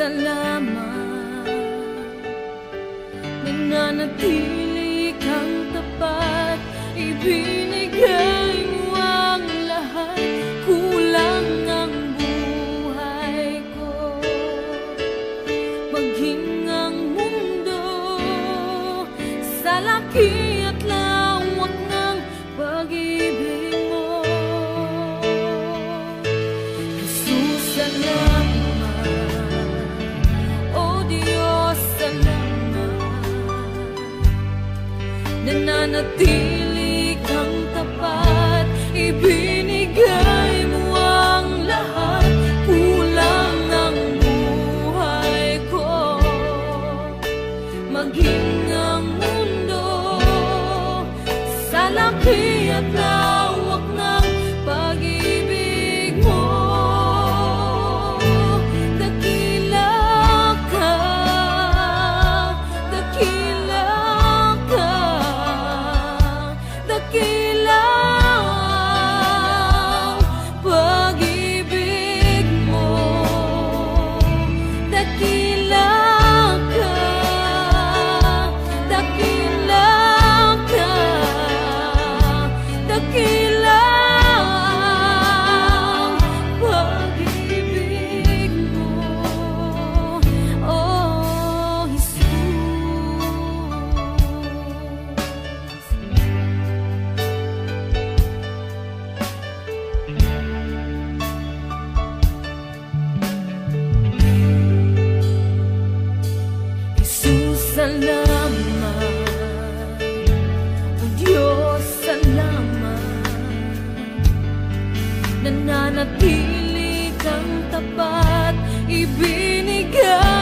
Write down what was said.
salamat. Nananatili kang tapat, ibinigay mo ang lahat. Kulang ang buhay ko, maging ang mundo sa laki at lawak ng pag-ibig mo. Jesus, salamat. O Diyos, salamat. Nananatili kang tapat, ibinigay mo ang lahat. Kulang ang buhay ko, maging ang mundo sa laki at lawak ng pag-ibig mo. Dakila ka, dakila ka, dakila ang pag-ibig mo. Dakila ka, dakila ka, dakila ang pag-ibig mo. Oh, Jesus. Jesus, salamat. O Diyos, salamat. Nananatili kang tapat, ibinigay